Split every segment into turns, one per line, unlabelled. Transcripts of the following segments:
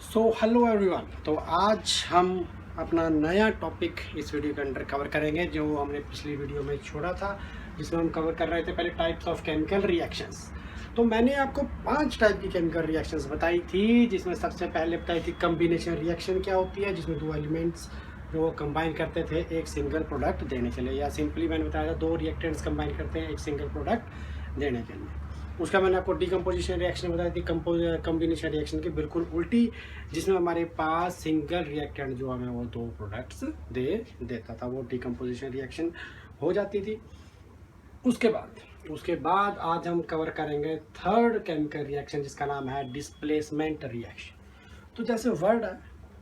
Hello everyone. तो आज हम अपना नया टॉपिक इस वीडियो के अंदर कवर करेंगे जो हमने पिछली वीडियो में छोड़ा था, जिसमें हम कवर कर रहे थे पहले टाइप्स ऑफ केमिकल रिएक्शंस। तो मैंने आपको 5 टाइप की केमिकल रिएक्शंस बताई थी, जिसमें सबसे पहले बताई थी कम्बिनेशन रिएक्शन क्या होती है, जिसमें 2 एलिमेंट्स जो कंबाइन करते थे एक सिंगल प्रोडक्ट देने के लिए, या सिंपली मैंने बताया था 2 रिएक्टेंट्स कंबाइन करते हैं एक सिंगल प्रोडक्ट देने के लिए। उसका मैंने आपको डिकम्पोजिशन रिएक्शन बताई थी कम्बिनेशन रिएक्शन की बिल्कुल उल्टी, जिसमें हमारे पास सिंगल रिएक्टेंट जो हमें वो 2 प्रोडक्ट्स दे देता था, वो डिकम्पोजिशन रिएक्शन हो जाती थी। उसके बाद आज हम कवर करेंगे थर्ड केमिकल रिएक्शन, जिसका नाम है डिस्प्लेसमेंट रिएक्शन। तो जैसे वर्ड है,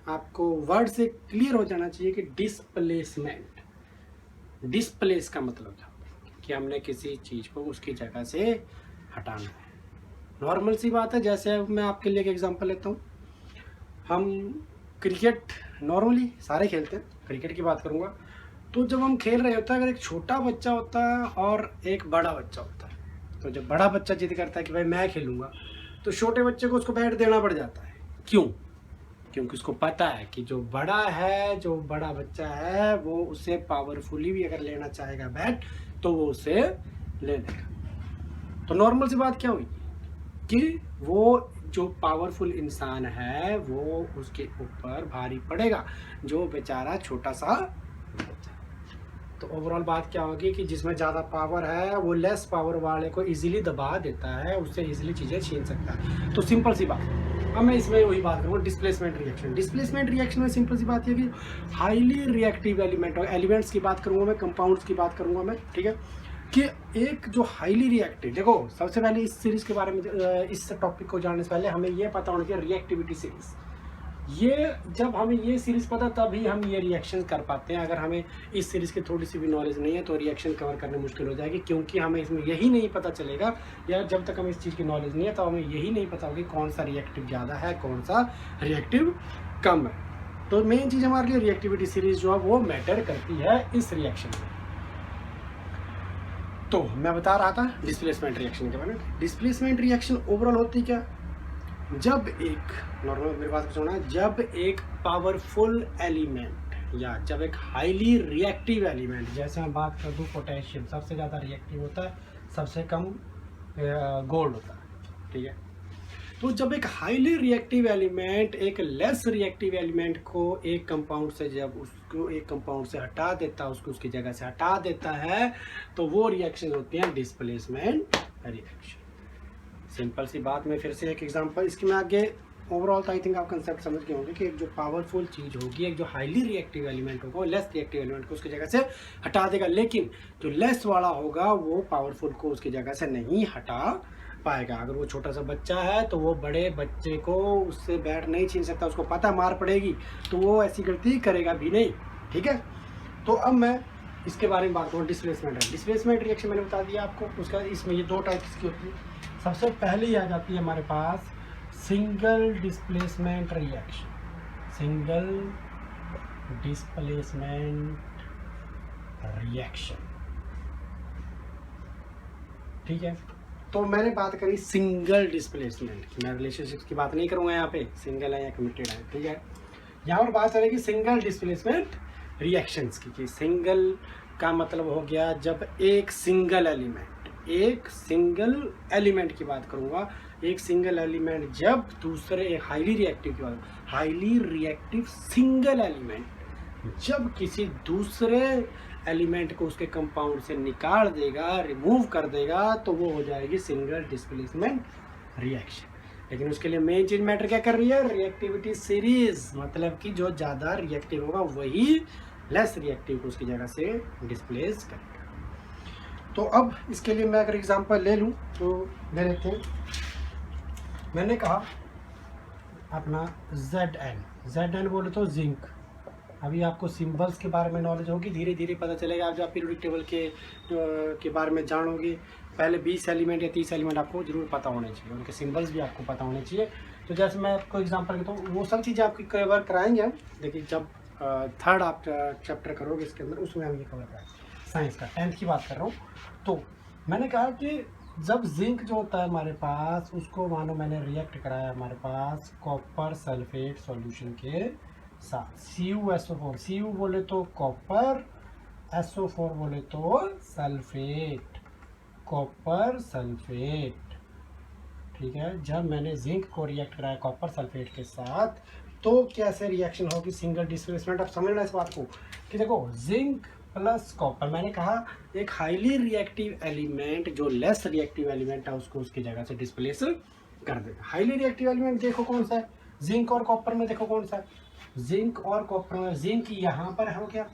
आपको वर्ड से क्लियर हो जाना चाहिए कि डिस्प्लेसमेंट, डिस्प्लेस का मतलब था कि हमने किसी चीज़ को उसकी जगह से हटाना है। नॉर्मल सी बात है। जैसे मैं आपके लिए एक एग्जांपल लेता हूँ, हम क्रिकेट नॉर्मली सारे खेलते हैं, क्रिकेट की बात करूँगा। तो जब हम खेल रहे होते हैं, अगर एक छोटा बच्चा होता है और एक बड़ा बच्चा होता है, तो जब बड़ा बच्चा जिद करता है कि भाई मैं खेलूँगा, तो छोटे बच्चे को उसको बैट देना पड़ जाता है। क्यों? क्योंकि उसको पता है कि जो बड़ा बच्चा है वो उसे पावरफुली भी अगर लेना चाहेगा बैट तो वो उसे ले लेगा। तो नॉर्मल सी बात क्या हुई कि वो जो पावरफुल इंसान है वो उसके ऊपर भारी पड़ेगा, जो बेचारा छोटा सा बच्चा। तो ओवरऑल बात क्या होगी कि जिसमें ज़्यादा पावर है वो लेस पावर वाले को इजीली दबा देता है, उससे इजीली चीज़ें छीन सकता है। तो सिंपल सी बात। अब मैं इसमें वही बात करूँगा, डिस्प्लेसमेंट रिएक्शन। डिस्प्लेसमेंट रिएक्शन में सिंपल सी बात है कि हाईली रिएक्टिव एलिमेंट, और एलिमेंट्स की बात करूँगा मैं, कंपाउंड्स की बात करूँगा मैं, ठीक है, कि एक जो हाईली रिएक्टिव, देखो सबसे पहले इस सीरीज के बारे में, इस टॉपिक को जानने से पहले हमें ये पता होना चाहिए रिएक्टिविटी सीरीज। ये जब हमें ये सीरीज पता तभी हम ये रिएक्शन कर पाते हैं। अगर हमें इस सीरीज की थोड़ी सी भी नॉलेज नहीं है तो रिएक्शन कवर करना मुश्किल हो जाएगी, क्योंकि हमें इसमें यही नहीं पता चलेगा, या जब तक हमें इस चीज़ की नॉलेज नहीं है तो हमें यही नहीं पता होगी कौन सा रिएक्टिव ज़्यादा है, कौन सा रिएक्टिव कम है। तो मेन चीज़ हमारे लिए रिएक्टिविटी सीरीज जो है वो मैटर करती है इस रिएक्शन में। तो मैं बता रहा था डिस्प्लेसमेंट रिएक्शन के बारे में। डिस्प्लेसमेंट रिएक्शन ओवरऑल होती क्या, जब एक नॉर्मल, मेरे बात को सुना, जब एक पावरफुल एलिमेंट या जब एक हाईली रिएक्टिव एलिमेंट, जैसे मैं बात कर दूं पोटेशियम सबसे ज़्यादा रिएक्टिव होता है, सबसे कम गोल्ड होता है, ठीक है। तो जब एक हाईली रिएक्टिव एलिमेंट एक लेस रिएक्टिव एलिमेंट को एक कंपाउंड से, जब उसको एक कंपाउंड से हटा देता है, उसको उसकी जगह से हटा देता है, तो वो रिएक्शन होती है डिस्प्लेसमेंट रिएक्शन। सिंपल सी बात। मैं फिर से एक एग्जांपल, इसके में आगे ओवरऑल तो आई थिंक आप कंसेप्ट समझ गए होंगे कि एक जो पावरफुल चीज़ होगी, एक जो हाईली रिएक्टिव एलिमेंट होगा, लेस रिएक्टिव एलिमेंट को उसकी जगह से हटा देगा, लेकिन जो लेस वाला होगा वो पावरफुल को उसकी जगह से नहीं हटा पाएगा। अगर वो छोटा सा बच्चा है तो वो बड़े बच्चे को उससे बैट नहीं छीन सकता, उसको पता मार पड़ेगी, तो वो ऐसी गलती करेगा भी नहीं, ठीक है। तो अब मैं इसके बारे में बात करूँ, डिस्प्लेसमेंट है। डिस्प्लेसमेंट रिएक्शन मैंने बता दिया आपको। उसका इसमें ये 2 टाइप्स की होती है। सबसे पहले ही आ जाती है हमारे पास single displacement reaction, single displacement reaction, ठीक है। तो मैंने बात करी सिंगल डिस्प्लेसमेंट की, मैं रिलेशनशिप्स की बात नहीं करूँगा, यहाँ पे सिंगल है या कमिटेड है, ठीक है। यहाँ पर बात चलेगी सिंगल डिस्प्लेसमेंट रिएक्शंस की, कि सिंगल का मतलब हो गया जब एक सिंगल एलिमेंट की बात करूँगा, एक सिंगल एलिमेंट जब दूसरे, एक हाईली रिएक्टिव की बात, हाईली रिएक्टिव सिंगल एलिमेंट जब किसी दूसरे एलिमेंट को उसके कंपाउंड से निकाल देगा, रिमूव कर देगा, तो वो हो जाएगी सिंगल डिस्प्लेसमेंट रिएक्शन। लेकिन उसके लिए मेन चीज मैटर क्या कर रही है, रिएक्टिविटी सीरीज, मतलब कि जो ज़्यादा रिएक्टिव होगा वही लेस रिएक्टिव को उसकी जगह से डिस्प्लेस करेगा। तो अब इसके लिए मैं अगर एग्जांपल ले लूँ तो ले लेते हैं। मैंने कहा अपना Zn बोले तो जिंक। अभी आपको सिंबल्स के बारे में नॉलेज होगी, धीरे धीरे पता चलेगा। आप जब पीरियोडिक टेबल के बारे में जानोगे, पहले 20 एलिमेंट या 30 एलिमेंट आपको जरूर पता होने चाहिए, उनके सिंबल्स भी आपको पता होने चाहिए। तो जैसे मैं आपको एग्जांपल देता हूँ, वो सब चीज़ें आपकी कवर कराएंगे हम, देखिए जब थर्ड आप चैप्टर करोगे इसके अंदर, उसमें हम ये कवर कराएंगे। साइंस का 10th की बात कर रहा हूँ। तो मैंने कहा कि जब जिंक जो होता है हमारे पास, उसको मानो मैंने रिएक्ट कराया हमारे पास कॉपर सल्फेट सॉल्यूशन के साथ, CuSO4, Cu बोले तो कॉपर, SO4 बोले तो सल्फेट, कॉपर सल्फेट। ठीक है, जब मैंने जिंक को रिएक्ट कराया कॉपर सल्फेट के साथ तो कैसे रिएक्शन होगी, सिंगल डिस्प्लेसमेंट। अब समझना इस बात को कि देखो जिंक प्लस कॉपर, मैंने कहा एक हाईली रिएक्टिव एलिमेंट जो लेस रिएक्टिव एलिमेंट है उसको उसकी जगह से डिस्प्लेस कर देगा। हाईली रिएक्टिव एलिमेंट देखो कौन सा है, जिंक और कॉपर में देखो कौन सा है, जिंक और कॉपर में जिंक यहाँ पर हो गया,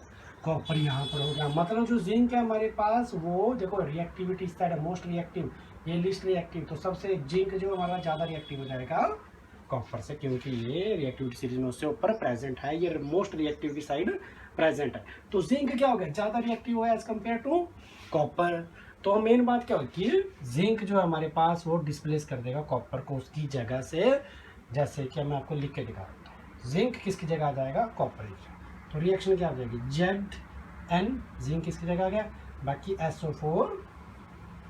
कॉपर यहाँ पर हो गया। मतलब जो जिंक है हमारे पास वो देखो रिएक्टिविटी इस साइड मोस्ट रिएक्टिव, ये लिस्ट रिएक्टिव, तो सबसे जिंक जो हमारा ज़्यादा रिएक्टिव हो जाएगा कॉपर से, क्योंकि ये रिएक्टिविटी सीरीज में उससे ऊपर प्रेजेंट है, ये मोस्ट रिएक्टिव की साइड प्रेजेंट है। तो जिंक क्या हो गया, ज़्यादा रिएक्टिव है एज कम्पेयर टू कॉपर। तो मेन बात क्या होगी कि जिंक जो है हमारे पास वो डिस्प्लेस कर देगा कॉपर को उसकी जगह से। जैसे कि मैं आपको लिख के दिखा देता हूँ, जिंक किसकी जगह आ जाएगा, कॉपर की। तो रिएक्शन क्या आ जाएगी, Zn, जिंक किसकी जगह आ गया, बाकी SO4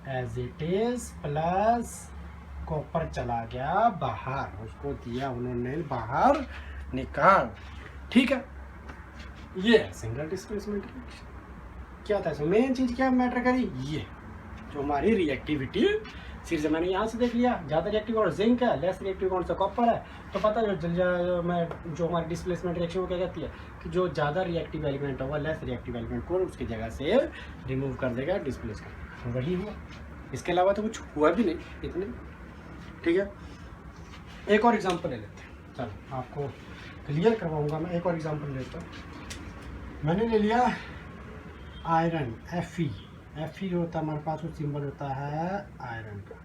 as it is plus copper चला गया बाहर, उसको दिया उन्होंने बाहर निकाल। ठीक है, ये है सिंगल डिस्प्लेसमेंट रिएक्शन। क्या था इसमें मेन चीज क्या मैटर करी, ये जो हमारी रिएक्टिविटी सीरीज मैंने यहाँ से देख लिया, ज़्यादा रिएक्टिव और जिंक है, लेस रिएक्टिव कौन सा कॉपर है। तो पता है जो हमारी डिस्प्लेसमेंट रिएक्शन वो क्या कहती है कि जो ज़्यादा रिएक्टिव एलिमेंट होगा लेस रिएक्टिव एलिमेंट को उसकी जगह से रिमूव कर देगा, डिस्प्लेस कर देगा, वही हुआ। इसके अलावा तो कुछ हुआ भी नहीं इतने। ठीक है, एक और एग्जाम्पल ले लेते हैं, चलो आपको क्लियर करवाऊँगा मैं। एक और एग्जाम्पल लेता हूँ, मैंने ले लिया आयरन Fe जो होता है हमारे पास वो सिंबल होता है आयरन का,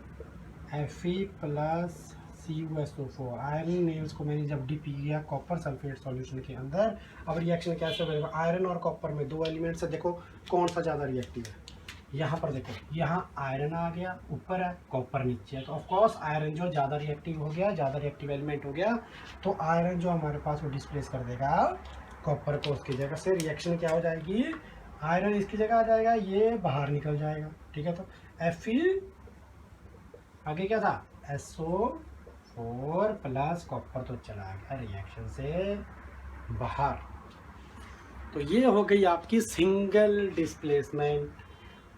Fe plus CuSO4। Iron nails को मैंने जब डिप किया कॉपर सल्फेट सॉल्यूशन के अंदर, अब रिएक्शन कैसे बनेगा, आयरन और कॉपर में दो एलिमेंट्स है, देखो कौन सा ज़्यादा रिएक्टिव है। यहाँ पर देखो, यहाँ आयरन आ गया ऊपर है, कॉपर नीचे है, तो ऑफकोर्स आयरन जो ज़्यादा रिएक्टिव हो गया, ज़्यादा रिएक्टिव एलिमेंट हो गया, तो आयरन जो हमारे पास वो डिस्प्लेस कर देगा कॉपर को उसकी जगह से। रिएक्शन क्या हो जाएगी, आयरन इसकी जगह आ जाएगा, ये बाहर निकल जाएगा। ठीक है, तो Fe आगे क्या था, SO4 प्लस कॉपर तो चला गया रिएक्शन से बाहर। तो ये हो गई आपकी सिंगल डिस्प्लेसमेंट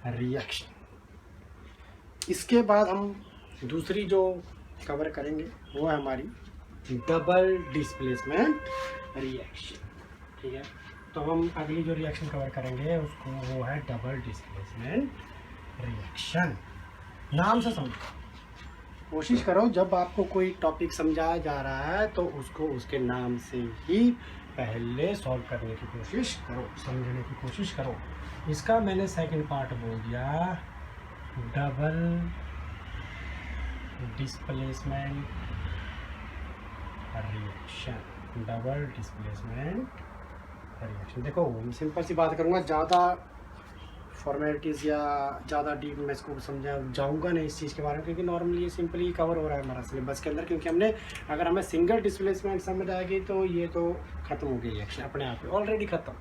रिएक्शन। इसके बाद हम दूसरी जो कवर करेंगे वो है हमारी डबल डिस्प्लेसमेंट रिएक्शन। ठीक है, तो हम अगली जो रिएक्शन कवर करेंगे उसको वो है डबल डिस्प्लेसमेंट रिएक्शन। नाम से समझो, कोशिश करो जब आपको कोई टॉपिक समझाया जा रहा है तो उसको उसके नाम से ही पहले सॉल्व करने की कोशिश करो, समझने की कोशिश करो। इसका मैंने सेकंड पार्ट बोल दिया, double displacement reaction. Double displacement reaction, देखो सिंपल सी बात करूँगा, ज़्यादा फॉर्मेलिटीज़ या ज़्यादा डीप मैं इसको समझा जाऊँगा नहीं इस चीज़ के बारे में, क्योंकि नॉर्मली ये सिंपली कवर हो रहा है हमारा सिलेबस के अंदर। क्योंकि हमने अगर हमें सिंगल डिस्प्लेसमेंट समझ आएगी तो ये तो ख़त्म हो गई रिएक्शन अपने आप ही, ऑलरेडी ख़त्म।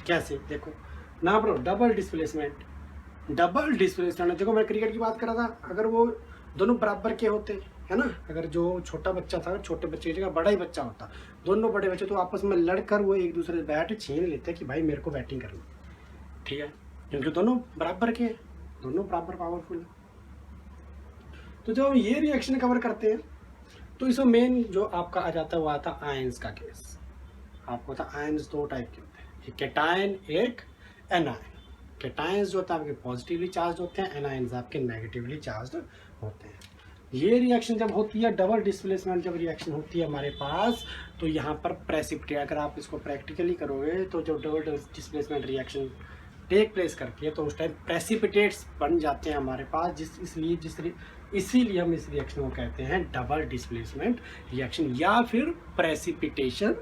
कैसे, देखो ना ब्रो, डबल डिस्प्लेसमेंट देखो मैं क्रिकेट की बात कर रहा था, अगर वो दोनों बराबर के होते है ना, अगर जो छोटा बच्चा था, छोटे बच्चे की जगह बड़ा ही बच्चा होता, दोनों बड़े बच्चे तो आपस में लड़कर वो एक दूसरे से बैट छीन लेते कि भाई मेरे को बैटिंग करनी। ठीक है, क्योंकि दोनों बराबर के, दोनों बराबर पावरफुल है। तो जब हम ये रिएक्शन कवर करते हैं तो इसमें मेन जो आपका आ जाता है वो आता है आयंस का केस। आपको पता आयंस दो टाइप के होते हैं, एक कैटायन एक एनायन। कैटायंस जो होता है आपके पॉजिटिवली चार्ज होते हैं, एनायंस आपके नेगेटिवली चार्ज होते हैं। ये रिएक्शन जब होती है, डबल डिस्प्लेसमेंट जब रिएक्शन होती है हमारे पास, तो यहाँ पर प्रेसिपिटेट, अगर आप इसको प्रैक्टिकली करोगे तो जो double displacement reaction take place करती है तो उस टाइम प्रेसिपिटेट्स बन जाते हैं हमारे पास, इसीलिए हम इस रिएक्शन को कहते हैं डबल डिस्प्लेसमेंट रिएक्शन या फिर प्रेसिपिटेशन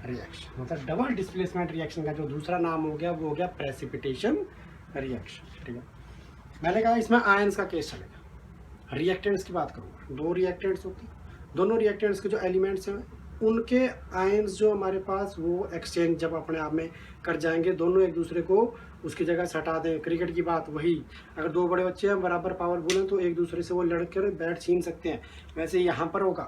रिएक्शन। मतलब डबल डिस्प्लेसमेंट रिएक्शन का जो दूसरा नाम हो गया वो हो गया प्रेसिपिटेशन रिएक्शन। ठीक है, मैंने कहा इसमें आयंस का केस चलेगा। रिएक्टेंट्स की बात करूँगा, दो रिएक्टेंट्स होते हैं, दोनों रिएक्टेंट्स के जो एलिमेंट्स हैं उनके आयंस जो हमारे पास वो एक्सचेंज जब अपने आप में कर जाएंगे, दोनों एक दूसरे को उसकी जगह से हटा दें। क्रिकेट की बात वही, अगर दो बड़े बच्चे हैं बराबर पावरफुल हैं तो एक दूसरे से वो लड़ कर बैट छीन सकते हैं। वैसे यहाँ पर होगा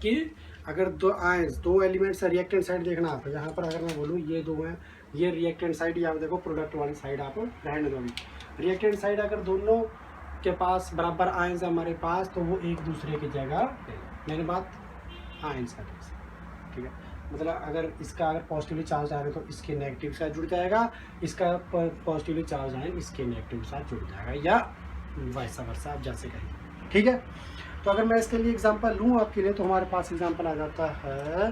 कि अगर दो आयंस, दो एलिमेंट्स है, रिएक्टेंट साइड देखना आप यहाँ पर, अगर मैं बोलूँ ये दो हैं, ये रिएक्टेंट साइड, या देखो प्रोडक्ट वाली साइड आप रहने दो। रिएक्टेंट साइड अगर दोनों के पास बराबर आयंस है हमारे पास, तो वो एक दूसरे की जगह, मैंने बात आयंस का केस, ठीक है। मतलब अगर इसका अगर पॉजिटिवली चार्ज आ रहा है तो इसके नेगेटिव साथ जुड़ जाएगा, इसका पॉजिटिवली चार्ज आए इसके नेगेटिव साथ जुड़ जाएगा, या वैसा वर्सा आप जैसे करेंगे, ठीक है। तो अगर मैं इसके लिए एग्जांपल लूँ आपके लिए, तो हमारे पास एग्जांपल आ जाता है,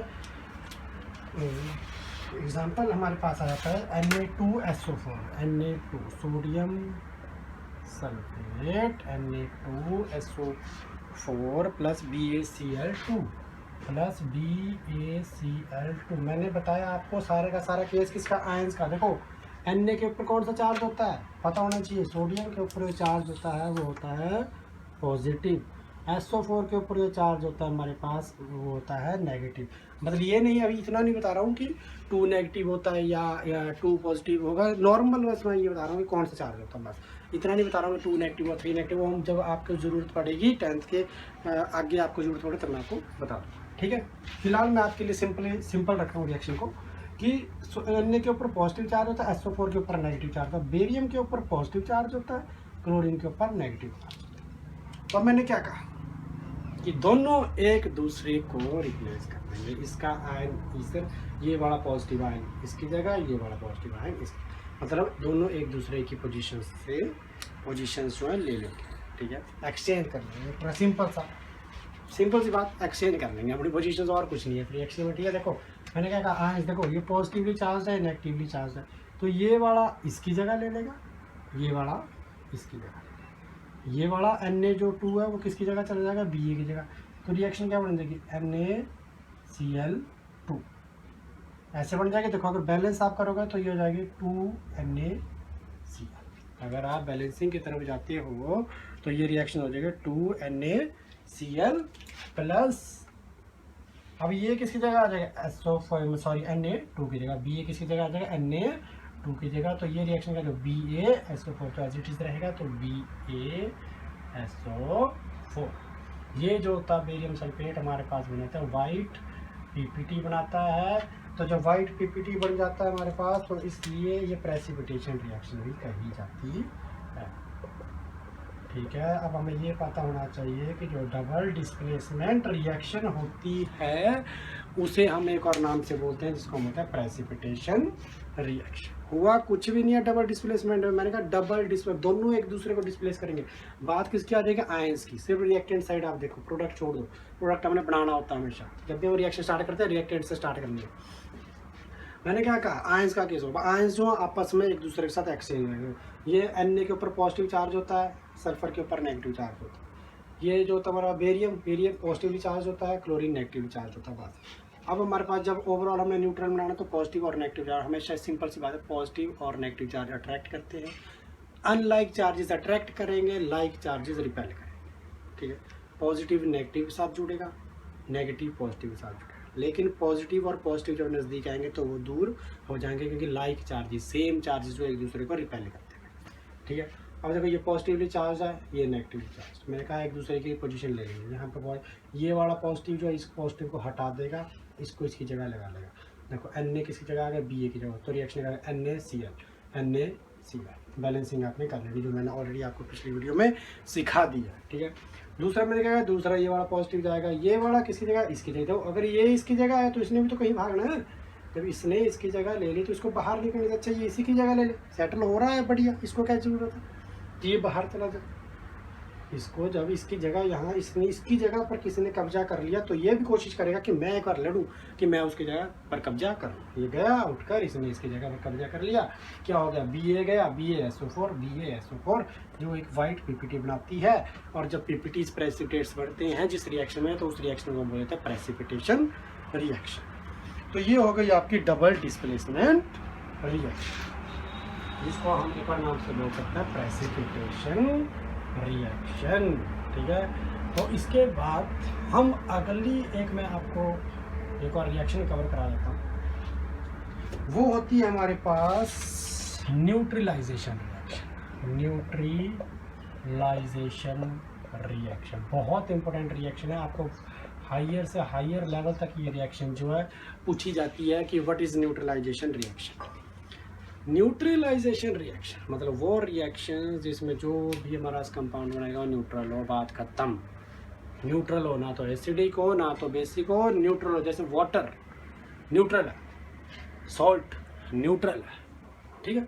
एग्जांपल हमारे पास आ जाता है Na2SO4, Na2 sodium sulphate, Na2SO4 plus BaCl2 plus BaCl2। मैंने बताया आपको सारे का सारा केस किसका, आयंस का। देखो Na के ऊपर कौन सा चार्ज होता है पता होना चाहिए, सोडियम के ऊपर जो चार्ज होता है वो होता है पॉजिटिव, SO4 के ऊपर जो चार्ज होता है हमारे पास वो होता है नेगेटिव। मतलब ये नहीं, अभी इतना नहीं बता रहा हूँ कि 2 नेगेटिव होता है या 2 पॉजिटिव होगा, नॉर्मल बस मैं ये बता रहा हूँ कि कौन सा चार्ज होता है, बस इतना नहीं बता रहा हूँ कि 2 नेगेटिव और 3 नेगेटिव। हम जब आपको ज़रूरत पड़ेगी 10th के आगे आपको ज़रूरत पड़े तब मैं आपको बता दूँ, ठीक है। फिलहाल मैं आपके लिए सिंपल रख रहा हूँ रिएक्शन को, कि Na के ऊपर पॉजिटिव चार्ज होता है, SO4 के ऊपर नेगेटिव चार्ज होता है, बेरियम के ऊपर पॉजिटिव चार्ज होता है, क्लोरीन के ऊपर नेगेटिव चार्ज होता है। तो मैंने क्या कहा कि दोनों एक दूसरे को रिप्लेस कर देंगे, इसका आयन इधर, ये वाला पॉजिटिव आयन इसकी जगह, ये वाला पॉजिटिव आयन इसकी, मतलब दोनों एक दूसरे की पोजीशन से पोजीशंस जो है ले लेंगे, ठीक है, एक्सचेंज कर लेंगे। सिंपल सी बात, एक्सचेंज कर लेंगे अपनी पोजीशंस, और कुछ नहीं है रिएक्शन में, ठीक है। देखो मैंने क्या कहा, आयंस देखो ये पॉजिटिवली चार्ज है, नेगेटिवली चार्ज है, तो ये वाला इसकी जगह ले लेगा, ये वाला इसकी जगह, ये वाला Na जो 2 है वो किसकी जगह चला जाएगा, Ba की जगह। तो रिएक्शन क्या बन जाएगी, NaCl2 ऐसे बन जाएगी। देखो अगर बैलेंस आप करोगे तो ये हो जाएगी 2NaCl। अगर आप बैलेंसिंग की तरफ जाते हो तो ये रिएक्शन हो जाएगा 2NaCl प्लस, अब ये किसकी जगह आ जाएगा, Na2 की जगग, Ba किसकी जगह आ जाएगा, Na2 की जगह। तो ये रिएक्शन का जो BaSO4 तो एज इट इज रहेगा, तो BaSO4 ये जो होता है बेरियम सल्फेट हमारे पास बनाता है वाइट PPT बनाता है। तो जब वाइट PPT बन जाता है हमारे पास, तो इसलिए ये प्रेसिपिटेशन रिएक्शन भी कही जाती है, ठीक है। अब हमें ये पता होना चाहिए कि जो डबल डिस्प्लेसमेंट रिएक्शन होती है उसे हम एक और नाम से बोलते हैं, जिसको हम बोलते हैं प्रेसिपिटेशन रिएक्शन। हुआ कुछ भी नहीं है डबल डिस्प्लेसमेंट में, मैंने कहा डबल डिस्प्ले, दोनों एक दूसरे को डिस्प्लेस करेंगे। बात किसकी आ जाएगी, आयंस की। सिर्फ रिएक्टेंट साइड आप देखो, प्रोडक्ट छोड़ दो, प्रोडक्ट हमने बनाना होता है हमेशा, जब भी हम रिएक्शन स्टार्ट करते हैं रिएक्टेंट से स्टार्ट करनी है। मैंने क्या कहा, आयंस का केस होगा, आयंस जो आपस में एक दूसरे के साथ एक्सचेंज होंगे। ये Na के ऊपर पॉजिटिव चार्ज होता है, सल्फर के ऊपर नेगेटिव चार्ज होता है। ये जो तुम्हारा बेरियम पॉजिटिवली चार्ज होता है, क्लोरीन नेगेटिवली चार्ज होता है। बात अब हमारे पास जब ओवरऑल हमने न्यूट्रल बनाना, तो पॉजिटिव और नेगेटिव चार्ज हमेशा सिंपल सी बात है, पॉजिटिव और नेगेटिव चार्ज अट्रैक्ट करते हैं, अनलाइक चार्जेस अट्रैक्ट करेंगे, लाइक चार्जेस रिपेल करेंगे, ठीक है। पॉजिटिव नेगेटिव के साथ जुड़ेगा, नेगेटिव पॉजिटिव के साथ जुड़ेगा, लेकिन पॉजिटिव और पॉजिटिव जब नज़दीक आएंगे तो वो दूर हो जाएंगे, क्योंकि लाइक चार्जेस, सेम चार्जेस जो एक दूसरे को रिपेल करते हैं, ठीक है। अब देखो ये पॉजिटिवली चार्ज है, ये नेगेटिवली चार्ज, मैंने कहा एक दूसरे की पोजीशन ले लेंगे। यहाँ पर ये वाला पॉजिटिव जो है इस पॉजिटिव को हटा देगा, इसको इसकी जगह लगा लेगा। देखो Na किसकी जगह आ गया, Ba की जगह, तो रिएक्शन का NaCl, बैलेंसिंग आपने कर लेनी, जो मैंने ऑलरेडी आपको पिछली वीडियो में सिखा दिया, ठीक है। दूसरा मैंने क्या, दूसरा ये वाला पॉजिटिव जाएगा, ये वाला किसकी जगह, इसकी जगह। तो अगर ये इसकी जगह है तो इसने भी तो कहीं भागना है, जब इसने इसकी जगह ले ली तो इसको बाहर निकलने से अच्छा ये इसी की जगह ले ले, सेटल हो रहा है बढ़िया, इसको क्या जरूरत है ये बाहर चला जाए। इसको जब इसकी जगह यहाँ इसने इसकी जगह पर किसी ने कब्जा कर लिया, तो ये भी कोशिश करेगा कि मैं एक बार लड़ूं, कि मैं उसकी जगह पर कब्जा करूं। ये गया उठकर, इसने इसकी जगह पर कब्जा कर लिया, क्या हो गया, Ba गया, BaSO4 जो एक वाइट PPT बनाती है। और जब PPTs प्रेसिपिटेट्स बढ़ते हैं जिस रिएक्शन में, तो उस रिएक्शन को बोलते हैं प्रेसिपिटेशन रिएक्शन। तो ये हो गई आपकी डबल डिस्प्लेसमेंट रिएक्शन, जिसको हम एक और नाम से बोल सकते हैं प्रेसिपिटेशन रिएक्शन, ठीक है। तो इसके बाद हम अगली एक मैं आपको एक और रिएक्शन कवर करा देता हूँ। वो होती है हमारे पास न्यूट्रलाइजेशन रिएक्शन। न्यूट्रलाइजेशन रिएक्शन बहुत इंपॉर्टेंट रिएक्शन है। आपको हायर से हायर लेवल तक ये रिएक्शन जो है पूछी जाती है कि what is neutralisation reaction. Neutralisation reaction मतलब वो रिएक्शन जिसमें जो भी हमारा कंपाउंड बनेगा वो न्यूट्रल हो, बात खत्म। न्यूट्रल हो, ना तो एसिडिक हो ना तो बेसिक हो, न्यूट्रल हो। जैसे वाटर न्यूट्रल है, सॉल्ट न्यूट्रल है, ठीक है।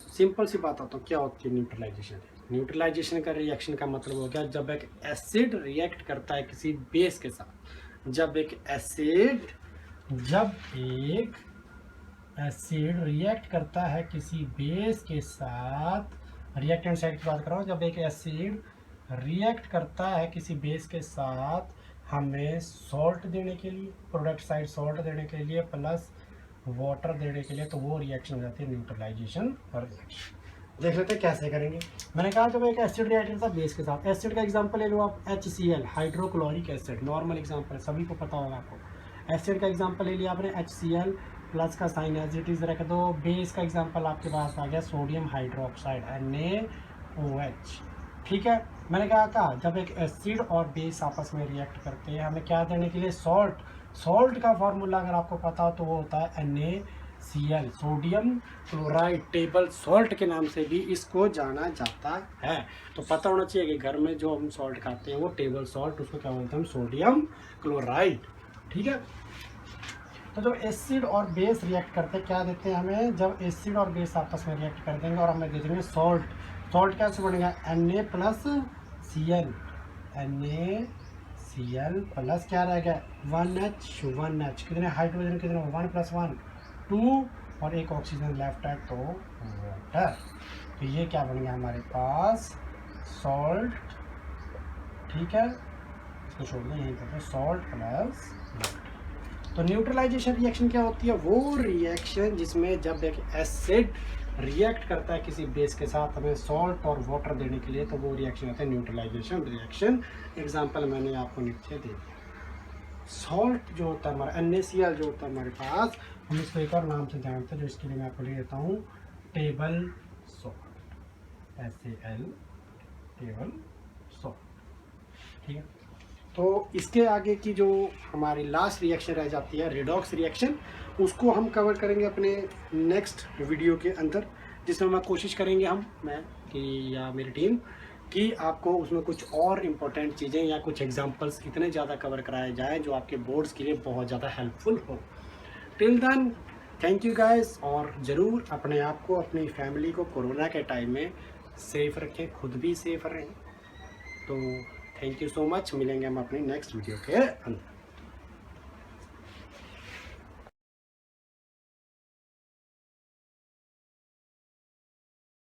सिंपल सी बात आता हूँ क्या होती है न्यूट्रलाइजेशन। न्यूट्रलाइजेशन का रिएक्शन का मतलब हो गया जब एक एसिड रिएक्ट करता है किसी बेस के साथ। जब एक एसिड रिएक्ट करता है किसी बेस के साथ, रिएक्टेंट साइड की बात कर रहा हूँ। जब एक एसिड रिएक्ट करता है किसी बेस के साथ हमें सॉल्ट देने के लिए, प्रोडक्ट साइड सॉल्ट देने के लिए प्लस वाटर देने के लिए, तो वो रिएक्शन हो जाती है न्यूट्रलाइजेशन रिएक्शन। देख लेते हैं कैसे करेंगे। मैंने कहा जब एक एसिड रिएक्ट करता है बेस के साथ, एसिड का एग्जांपल ले लो आप HCl, hydrochloric acid, normal example है, सभी को पता होगा आपको। एसिड का एग्जांपल ले लिया आपने HCl, प्लस का साइन एज इट इज रख दो। बेस का एग्जांपल आपके पास आ गया सोडियम हाइड्रोक्साइड NaOH, ठीक है। मैंने कहा था जब एक एसिड और बेस आपस में रिएक्ट करते हैं हमें क्या देने के लिए, सॉल्ट का फॉर्मूला अगर आपको पता हो तो वो होता है NaCl, sodium chloride. Table salt के नाम से भी इसको जाना जाता है। तो पता होना चाहिए कि घर में जो हम सॉल्ट खाते हैं वो टेबल सॉल्ट, उसको क्या बोलते हैं, सोडियम क्लोराइड, ठीक है। तो जब एसिड और बेस रिएक्ट करते हैं क्या देते हैं हमें, जब एसिड और बेस आपस में रिएक्ट कर देंगे और हमें दे देंगे सॉल्ट कैसे बनेगा, Na plus Cl, NaCl plus क्या रहेगा 1H, कितने हाइड्रोजन कितने, 1 + 1 2 और एक ऑक्सीजन लेफ्ट है तो वाटर। तो ये क्या बन गया हमारे पास, सॉल्ट, ठीक है। इसको छोड़ दें, यहीं करते हैं सॉल्ट प्लस वाटर। तो न्यूट्रलाइजेशन रिएक्शन क्या होती है, वो रिएक्शन जिसमें जब एक एसिड रिएक्ट करता है किसी बेस के साथ हमें सॉल्ट और वाटर देने के लिए, तो वो रिएक्शन होता है न्यूट्रलाइजेशन रिएक्शन। एग्जांपल मैंने आपको नीचे दे दिया। सॉल्ट जो होता है हमारा NaCl जो होता है हमारे पास, हम इसको एक और नाम से जानते हैं जो इसके लिए मैं आपको ले लेता हूँ table salt, SaL, table salt, ठीक है। तो इसके आगे की जो हमारी लास्ट रिएक्शन रह जाती है रिडॉक्स रिएक्शन, उसको हम कवर करेंगे अपने नेक्स्ट वीडियो के अंदर, जिसमें मैं कोशिश करेंगे मैं कि या मेरी टीम कि आपको उसमें कुछ और इम्पोर्टेंट चीज़ें या कुछ एग्जांपल्स इतने ज़्यादा कवर कराए जाएँ जो आपके बोर्ड्स के लिए बहुत ज़्यादा हेल्पफुल हो। Till then thank you guys, और ज़रूर अपने आप को, अपनी फैमिली को कोरोना के टाइम में सेफ रखें, खुद भी सेफ रहें। तो थैंक यू सो मच, मिलेंगे हम अपनी नेक्स्ट वीडियो के अंदर।